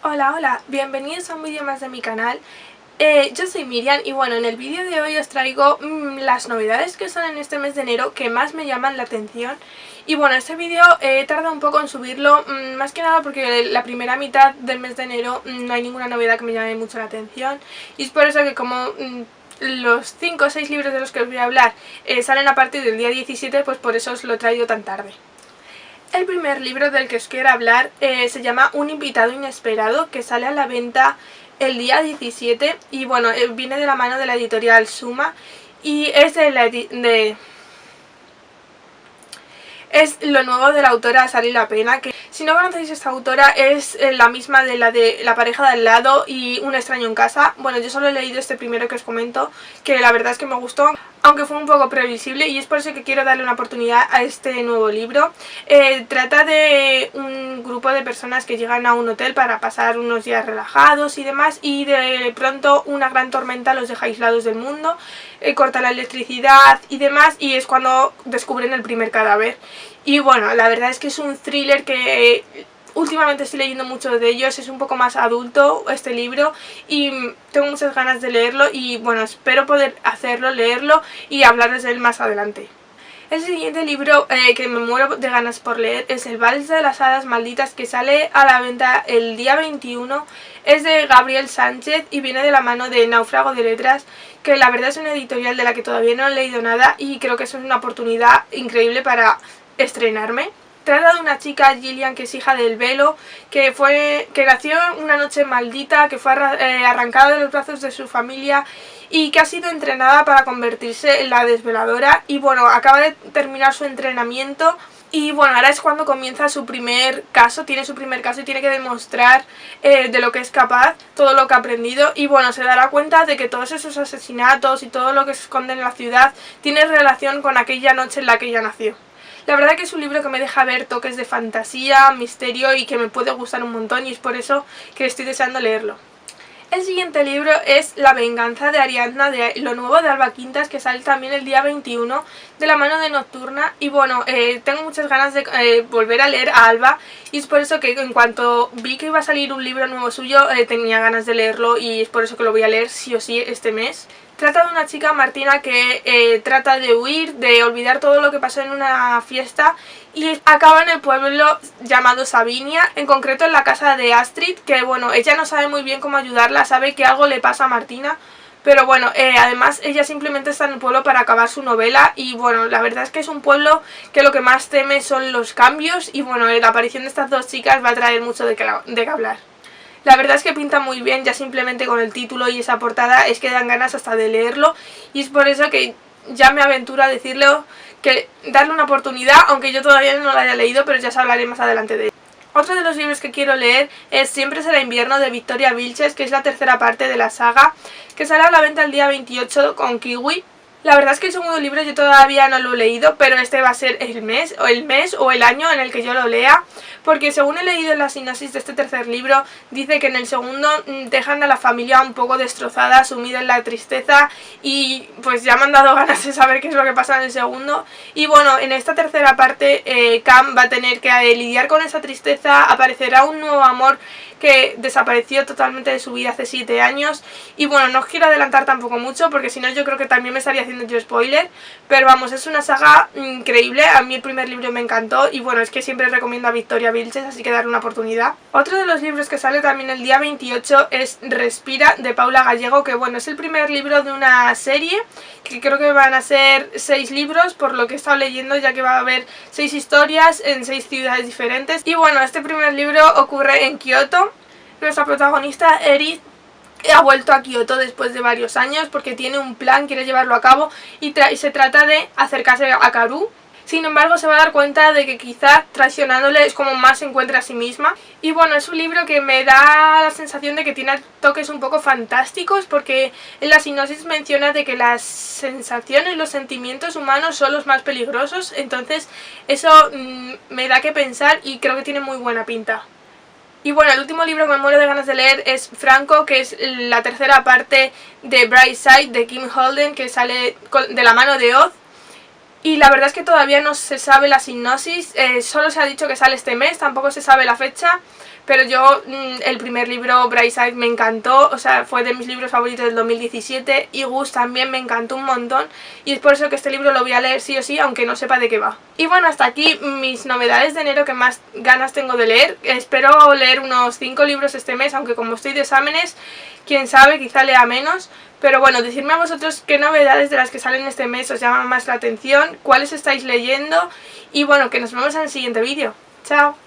Hola, bienvenidos a un vídeo más de mi canal. Yo soy Miriam y bueno, en el vídeo de hoy os traigo las novedades que son en este mes de enero que más me llaman la atención. Y bueno, este vídeo he tardado un poco en subirlo, más que nada porque la primera mitad del mes de enero no hay ninguna novedad que me llame mucho la atención. Y es por eso que como los 5 o 6 libros de los que os voy a hablar salen a partir del día 17, pues por eso os lo he traído tan tarde. El primer libro del que os quiero hablar se llama Un invitado inesperado, que sale a la venta el día 17 y bueno, viene de la mano de la editorial Suma y es es lo nuevo de la autora Sally La Pena, que si no conocéis esta autora es la misma de La pareja de al lado y Un extraño en casa. Bueno, yo solo he leído este primero que os comento, que la verdad es que me gustó, aunque fue un poco previsible, y es por eso que quiero darle una oportunidad a este nuevo libro. Trata de un grupo de personas que llegan a un hotel para pasar unos días relajados y demás, y de pronto una gran tormenta los deja aislados del mundo, corta la electricidad y demás, y es cuando descubren el primer cadáver. Y bueno, la verdad es que es un thriller que últimamente estoy leyendo mucho de ellos, es un poco más adulto este libro y tengo muchas ganas de leerlo y bueno, espero poder hacerlo, leerlo y hablarles de él más adelante. El siguiente libro que me muero de ganas por leer es El vals de las hadas malditas, que sale a la venta el día 21. Es de Gabriel Sánchez y viene de la mano de Náufrago de Letras, que la verdad es una editorial de la que todavía no he leído nada y creo que eso es una oportunidad increíble para estrenarme. Trata de una chica, Gillian, que es hija del velo, que nació una noche maldita, que fue arrancada de los brazos de su familia y que ha sido entrenada para convertirse en la desveladora. Y bueno, acaba de terminar su entrenamiento y bueno, ahora es cuando comienza su primer caso, tiene su primer caso y tiene que demostrar de lo que es capaz, todo lo que ha aprendido. Y bueno, se dará cuenta de que todos esos asesinatos y todo lo que se esconde en la ciudad tiene relación con aquella noche en la que ella nació. La verdad que es un libro que me deja ver toques de fantasía, misterio y que me puede gustar un montón, y es por eso que estoy deseando leerlo. El siguiente libro es La venganza de Ariadna, de lo nuevo de Alba Quintas, que sale también el día 21 de la mano de Nocturna. Y bueno, tengo muchas ganas de volver a leer a Alba, y es por eso que en cuanto vi que iba a salir un libro nuevo suyo tenía ganas de leerlo, y es por eso que lo voy a leer sí o sí este mes. Trata de una chica, Martina, que trata de huir, de olvidar todo lo que pasó en una fiesta y acaba en el pueblo llamado Sabinia, en concreto en la casa de Astrid, que bueno, ella no sabe muy bien cómo ayudarla, sabe que algo le pasa a Martina, pero bueno, además ella simplemente está en el pueblo para acabar su novela. Y bueno, la verdad es que es un pueblo que lo que más teme son los cambios y bueno, la aparición de estas dos chicas va a traer mucho de qué hablar. La verdad es que pinta muy bien, ya simplemente con el título y esa portada es que dan ganas hasta de leerlo, y es por eso que ya me aventuro a decirle que darle una oportunidad, aunque yo todavía no lo haya leído, pero ya os hablaré más adelante de él. Otro de los libros que quiero leer es Siempre será invierno, de Victoria Vilches, que es la tercera parte de la saga, que sale a la venta el día 28 con Kiwi. La verdad es que el segundo libro yo todavía no lo he leído, pero este va a ser el mes o el año en el que yo lo lea, porque según he leído en la sinopsis de este tercer libro, dice que en el segundo dejan a la familia un poco destrozada, sumida en la tristeza, y pues ya me han dado ganas de saber qué es lo que pasa en el segundo. Y bueno, en esta tercera parte Cam va a tener que lidiar con esa tristeza, aparecerá un nuevo amor que desapareció totalmente de su vida hace 7 años. Y bueno, no os quiero adelantar tampoco mucho, porque si no yo creo que también me estaría haciendo yo spoiler, pero vamos, es una saga increíble. A mí el primer libro me encantó y bueno, es que siempre recomiendo a Victoria Vilches, así que darle una oportunidad. Otro de los libros que sale también el día 28 es Respira, de Paula Gallego, que bueno, es el primer libro de una serie, que creo que van a ser 6 libros, por lo que he estado leyendo, ya que va a haber 6 historias en 6 ciudades diferentes. Y bueno, este primer libro ocurre en Kioto. Nuestra protagonista, Eri, ha vuelto a Kioto después de varios años porque tiene un plan, quiere llevarlo a cabo y se trata de acercarse a Karu. Sin embargo, se va a dar cuenta de que quizás traicionándole es como más se encuentra a sí misma. Y bueno, es un libro que me da la sensación de que tiene toques un poco fantásticos, porque en la sinopsis menciona de que las sensaciones, los sentimientos humanos son los más peligrosos. Entonces eso me da que pensar y creo que tiene muy buena pinta. Y bueno, el último libro que me muero de ganas de leer es Franco, que es la tercera parte de Bright Side, de Kim Holden, que sale de la mano de Oz. Y la verdad es que todavía no se sabe la sinopsis, solo se ha dicho que sale este mes, tampoco se sabe la fecha, pero yo el primer libro, Brightside, me encantó, o sea, fue de mis libros favoritos del 2017, y Gus también me encantó un montón, y es por eso que este libro lo voy a leer sí o sí, aunque no sepa de qué va. Y bueno, hasta aquí mis novedades de enero que más ganas tengo de leer. Espero leer unos 5 libros este mes, aunque como estoy de exámenes, quién sabe, quizá lea menos. Pero bueno, decidme a vosotros qué novedades de las que salen este mes os llaman más la atención, cuáles estáis leyendo, y bueno, que nos vemos en el siguiente vídeo. ¡Chao!